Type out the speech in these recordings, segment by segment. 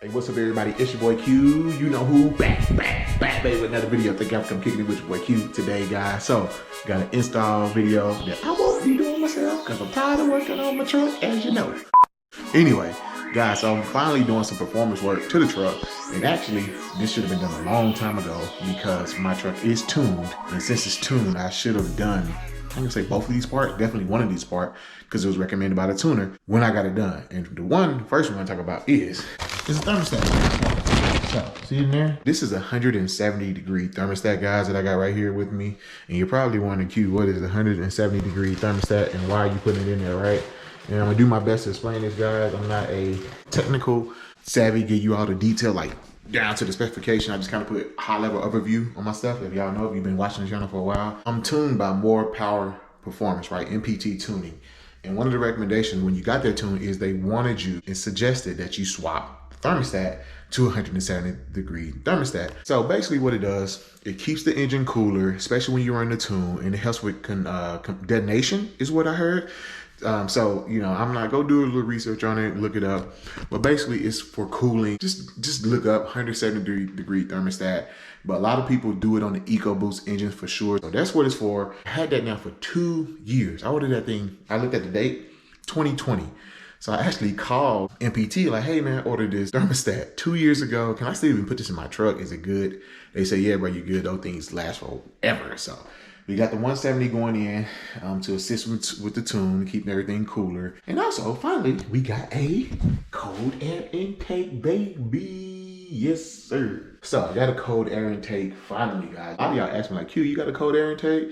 Hey, what's up, everybody? It's your boy Q. You know who? Back, baby, with another video. Thank y'all for kicking it with your boy Q today, guys. So, got an install video that I won't be doing myself because I'm tired of working on my truck, as you know. Anyway, guys, so I'm finally doing some performance work to the truck. And actually, this should have been done a long time ago because my truck is tuned. And since it's tuned, I should have done, I'm gonna say both of these parts, definitely one of these parts, because it was recommended by the tuner when I got it done. And the first one I'm gonna talk about is a thermostat. So, see in there? This is a 170-degree thermostat, guys, that I got right here with me. And you're probably wondering, Q, what is a 170-degree thermostat and why are you putting it in there, right? And I'm gonna do my best to explain this, guys. I'm not a technical savvy, give you all the detail, like down to the specification. I just kind of put high-level overview on my stuff. If y'all know, if you've been watching the channel for a while, I'm tuned by More Power Performance, right? MPT tuning. And one of the recommendations when you got that tune is they wanted you and suggested that you swap thermostat to 170-degree thermostat. So basically what it does, it keeps the engine cooler, especially when you're in the tune, and it helps with detonation is what I heard. So, you know, I'm not, go do a little research on it, look it up, but basically it's for cooling. Just look up 170-degree thermostat. But a lot of people do it on the EcoBoost engines for sure. So that's what it's for. I had that now for 2 years. I ordered that thing, I looked at the date, 2020. So I actually called MPT like, hey man, I ordered this thermostat 2 years ago. Can I still even put this in my truck? Is it good? They say, yeah, bro, you're good. Those things last forever. So we got the 170 going in to assist with the tune, keeping everything cooler. And also, finally, we got a cold air intake, baby. Yes, sir. So I got a cold air intake finally, guys. A lot of y'all ask me like, Q, you got a cold air intake?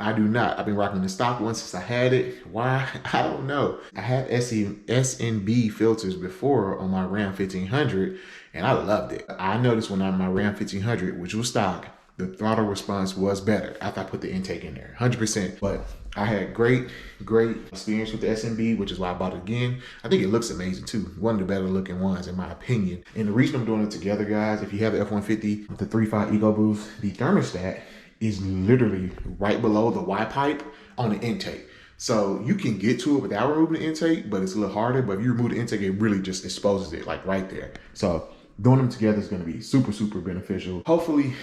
I do not. I've been rocking the stock one since I had it. Why? I don't know. I had S&B filters before on my Ram 1500 and I loved it. I noticed when I'm my Ram 1500, which was stock, the throttle response was better after I put the intake in there, 100%. But I had great experience with the S&B, which is why I bought it again. I think it looks amazing too. One of the better looking ones in my opinion. And the reason I'm doing it together, guys, if you have the F150 with the 3.5 EcoBoost, the thermostat is literally right below the Y pipe on the intake. So you can get to it without removing the intake, but it's a little harder. But if you remove the intake, it really just exposes it like right there. So doing them together is gonna be super, super beneficial. Hopefully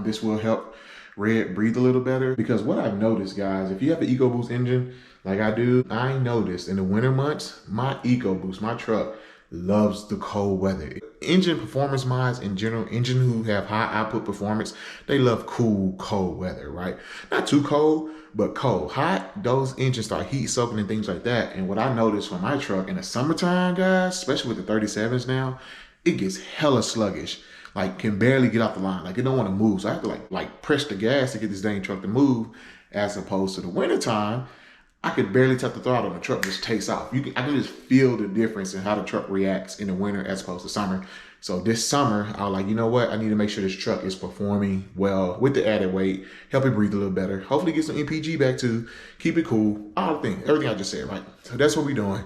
this will help Red breathe a little better, because what I've noticed, guys, if you have an EcoBoost engine like I do, I noticed in the winter months, my EcoBoost, my truck, loves the cold weather. Engine performance mods in general, engine who have high output performance, they love cool, cold weather, right? Not too cold, but cold. Hot, those engines start heat soaking and things like that. And what I noticed for my truck in the summertime, guys, especially with the 37s now, it gets hella sluggish. Like can barely get off the line. Like it don't want to move. So I have to like press the gas to get this dang truck to move, as opposed to the wintertime, I could barely touch the throttle and the truck just takes off. I can just feel the difference in how the truck reacts in the winter as opposed to summer. So this summer, I was like, you know what? I need to make sure this truck is performing well with the added weight, help it breathe a little better, hopefully get some MPG back too, keep it cool, all the things, everything I just said, right? So that's what we're doing.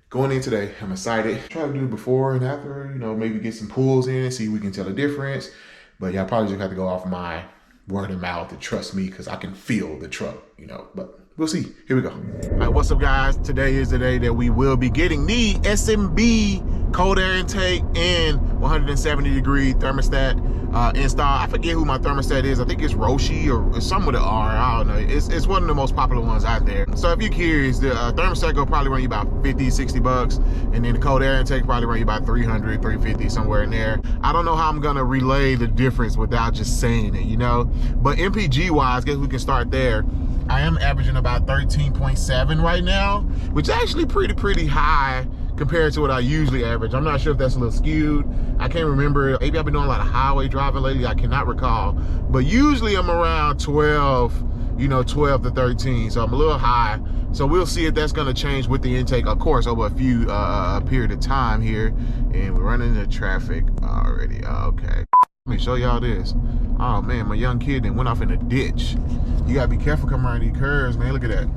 Going in today, I'm excited. Try to do it before and after, you know, maybe get some pulls in, see if we can tell the difference. But yeah, I probably just have to go off my word of mouth to trust me because I can feel the truck, you know, but we'll see. Here we go. All right, what's up, guys? Today is the day that we will be getting the S&B cold air intake and 170-degree thermostat installed. I forget who my thermostat is. I think it's Reische or some with an R. I don't know. It's one of the most popular ones out there. So if you're curious, the thermostat will probably run you about 50, 60 bucks. And then the cold air intake probably run you about 300, 350, somewhere in there. I don't know how I'm gonna relay the difference without just saying it, you know? But MPG wise, guess we can start there. I am averaging about 13.7 right now, which is actually pretty high compared to what I usually average. I'm not sure if that's a little skewed. I can't remember. Maybe I've been doing a lot of highway driving lately. I cannot recall. But usually I'm around 12, you know, 12 to 13. So I'm a little high. So we'll see if that's gonna change with the intake, of course, over a few period of time here. And we're running into traffic already. Okay. Let me show y'all this. Oh man, my young kid then went off in a ditch. You gotta be careful coming around these curves, man. Look at that.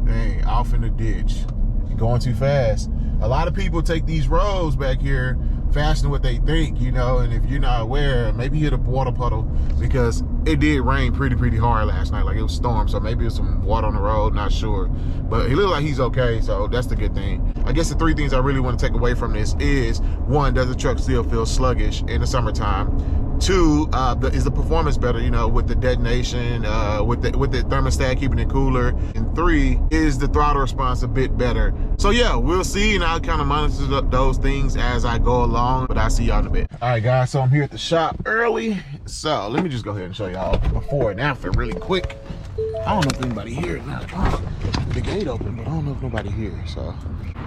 Dang, off in the ditch. You're going too fast. A lot of people take these roads back here faster than what they think, you know. And if you're not aware, maybe hit a water puddle, because it did rain pretty hard last night. Like, it was storm, so maybe there's some water on the road, not sure. But he looked like he's okay, so that's the good thing. I guess the 3 things I really want to take away from this is, 1, does the truck still feel sluggish in the summertime? 2, is the performance better, you know, with the detonation, with the thermostat keeping it cooler? And 3, is the throttle response a bit better? So yeah, we'll see, and I'll kind of monitor those things as I go along, but I'll see y'all in a bit. All right, guys, so I'm here at the shop early. So let me just go ahead and show y'all before and after really quick. I don't know if anybody here now. The gate open, but I don't know if nobody here. So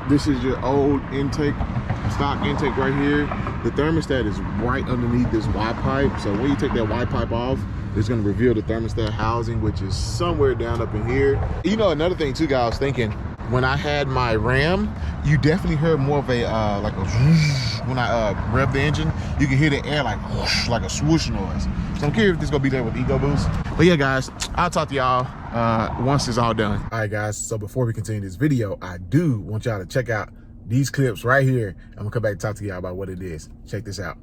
this is your old intake, stock intake right here. The thermostat is right underneath this Y pipe. So when you take that Y pipe off, it's gonna reveal the thermostat housing, which is somewhere down up in here. You know, another thing too, guys, I was thinking, when I had my Ram, you definitely heard more of a, like a whoosh. When I rev the engine, you can hear the air like whoosh, like a swoosh noise. So I'm curious if this is gonna be there with Ego Boost. But yeah, guys, I'll talk to y'all once it's all done. All right, guys, so before we continue this video, I do want y'all to check out these clips right here. I'm gonna come back and talk to y'all about what it is. Check this out.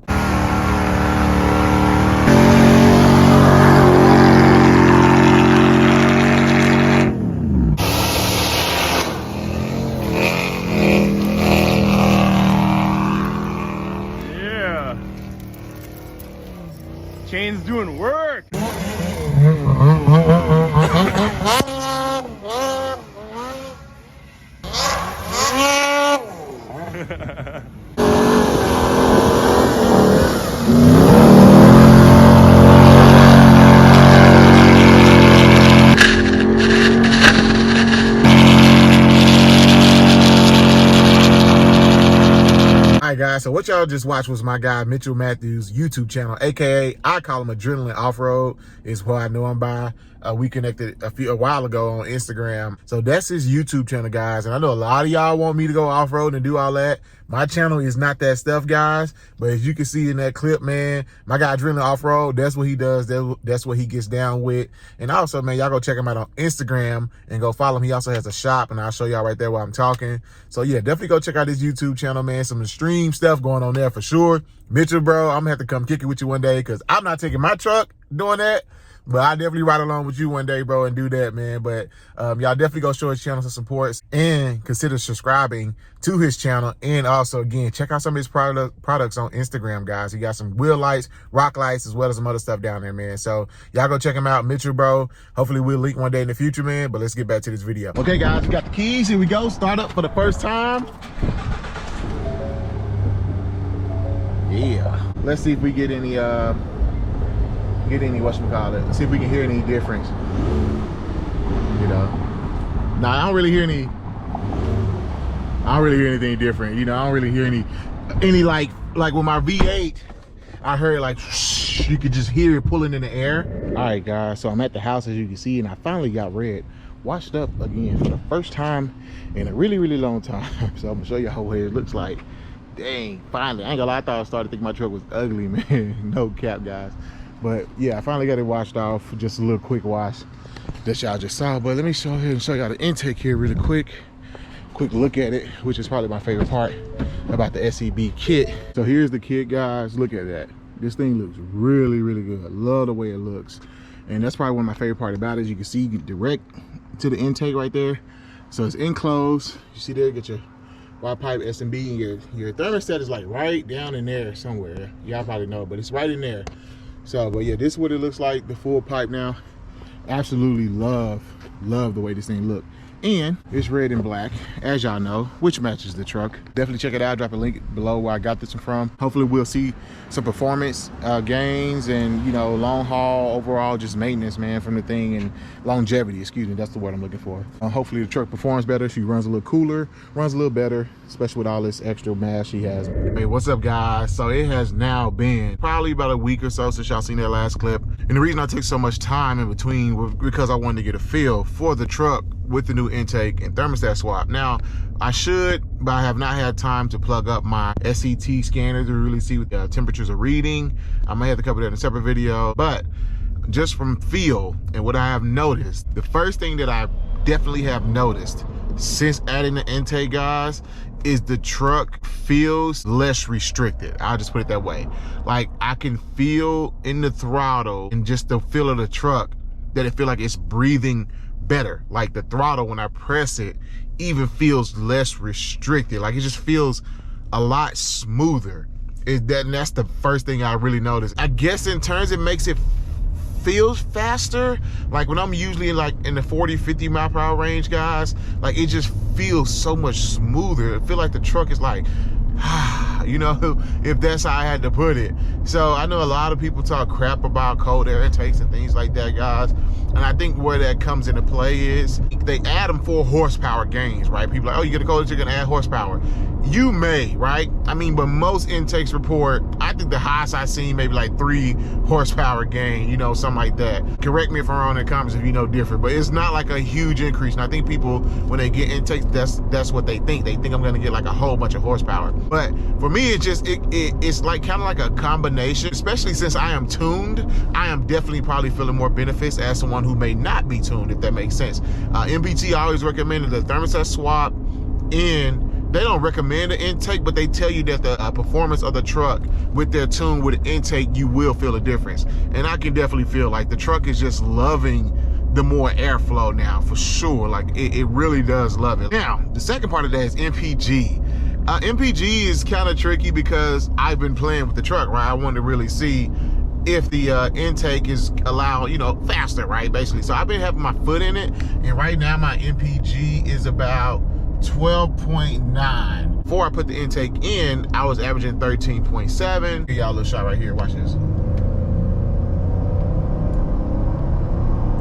Chain's doing work. Alright, guys, so what y'all just watched was my guy Mitchell Matthews' YouTube channel, aka I call him Adrenaline Off-Road, is what I know him by. We connected a while ago on Instagram. So that's his YouTube channel, guys. And I know a lot of y'all want me to go off-road and do all that. My channel is not that stuff, guys. But as you can see in that clip, man, my guy Adrenaline Off-Road, that's what he does. That's what he gets down with. And also, man, y'all go check him out on Instagram and go follow him. He also has a shop, and I'll show y'all right there while I'm talking. So yeah, definitely go check out his YouTube channel, man. Some extreme stuff going on there for sure. Mitchell, bro, I'm gonna have to come kick it with you one day, because I'm not taking my truck doing that. But I definitely ride along with you one day, bro, and do that, man. But y'all definitely go show his channel some support and consider subscribing to his channel. And also, again, check out some of his products on Instagram, guys. He got some wheel lights, rock lights, as well as some other stuff down there, man. So y'all go check him out, Mitchell, bro. Hopefully we'll link one day in the future, man. But let's get back to this video. Okay, guys, we got the keys. Here we go. Start up for the first time. Yeah. Let's see if we get any whatchamacallit. Let's see if we can hear any difference. You know. Nah, I don't really hear anything different. You know, I don't really hear any like with my V8, I heard like you could just hear it pulling in the air. All right, guys, so I'm at the house, as you can see, and I finally got red washed up again for the first time in a really long time. So I'm gonna show y'all what it looks like. Dang, finally. I ain't gonna lie, I thought I started thinking my truck was ugly, man. No cap, guys. But yeah, I finally got it washed off. Just a little quick wash that y'all just saw. But let me show here and show y'all the intake here really quick look at it, which is probably my favorite part about the S&B kit. So here's the kit, guys. Look at that. This thing looks really good. Love the way it looks. And that's probably one of my favorite part about it. Is you can see, you get direct to the intake right there. So it's enclosed. You see there, get your Y pipe S&B, and your thermostat is like right down in there somewhere. Y'all probably know, but it's right in there. So, but yeah, this is what it looks like, the full pipe now. Absolutely love the way this thing looks. And it's red and black, as y'all know, which matches the truck. Definitely check it out. Drop a link below where I got this one from. Hopefully we'll see some performance gains and, you know, long haul overall just maintenance, man, from the thing, and longevity, excuse me, that's the word I'm looking for. Hopefully the truck performs better. She runs a little cooler, runs a little better, especially with all this extra mass she has. Hey, what's up, guys? So it has now been probably about a week or so since y'all seen that last clip. And the reason I took so much time in between was because I wanted to get a feel for the truck with the new intake and thermostat swap. Now, I should, but I have not had time to plug up my SET scanner to really see what the temperatures are reading. I might have to cover that in a separate video, but just from feel and what I have noticed, the first thing that I definitely have noticed since adding the intake, guys, is the truck feels less restricted. I'll just put it that way. Like, I can feel in the throttle and just the feel of the truck that it feel like it's breathing better. Like the throttle, when I press it, even feels less restricted. Like it just feels a lot smoother. That's the first thing I really noticed. I guess in turns it makes it feels faster. Like when I'm usually in the 40, 50 mile per hour range, guys, like it just feels so much smoother. I feel like the truck is like, you know, if that's how I had to put it. So I know a lot of people talk crap about cold air intakes and things like that, guys. And I think where that comes into play is they add them for horsepower gains, right? People are like, oh, you get a cold, you're gonna add horsepower. You may, right? I mean, but most intakes report, I think the highest I've seen maybe like 3 horsepower gain, you know, something like that. Correct me if I'm wrong in the comments if you know different, but it's not like a huge increase. And I think people, when they get intakes, that's what they think. They think I'm gonna get like a whole bunch of horsepower. But for me, it's like kind of like a combination, especially since I am tuned. I am definitely probably feeling more benefits as someone who may not be tuned, if that makes sense. MPT always recommended the thermostat swap in. They don't recommend an intake, but they tell you that the performance of the truck with their tune with an intake, you will feel a difference. And I can definitely feel like the truck is just loving the more airflow now, for sure. Like it really does love it. Now, the second part of that is MPG. MPG is kind of tricky because I've been playing with the truck, right? I wanted to really see if the intake is allowed, you know, faster, right? Basically. So I've been having my foot in it, and right now my MPG is about 12.9. Before I put the intake in, I was averaging 13.7. Give y'all a little shot right here. Watch this.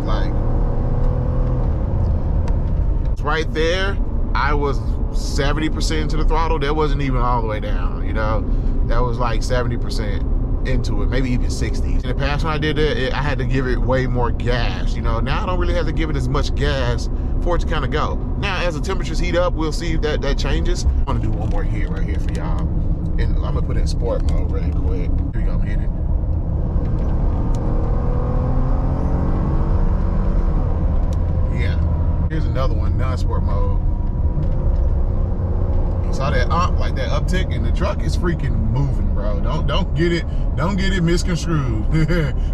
Like, right there, I was 70% into the throttle. That wasn't even all the way down, you know? That was like 70% into it, maybe even 60. In the past when I did it, I had to give it way more gas, you know? Now I don't really have to give it as much gas for it to kind of go. Now, as the temperatures heat up, we'll see if that changes. I'm gonna do one more here, right here for y'all. And I'm gonna put it in sport mode really quick. Here we go, I'm hitting. Yeah, here's another one, non-sport mode. You saw that like that uptick, and the truck is freaking moving, bro. Don't get it misconstrued.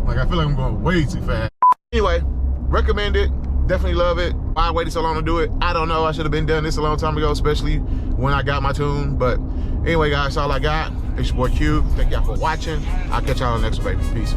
Like I feel like I'm going way too fast. Anyway, recommend it. Definitely love it. Why I waited so long to do it, I don't know. I should have been done this a long time ago, especially when I got my tune. But anyway, guys, that's all I got. It's your boy Q. Thank y'all for watching. I'll catch y'all on the next one, baby. Peace.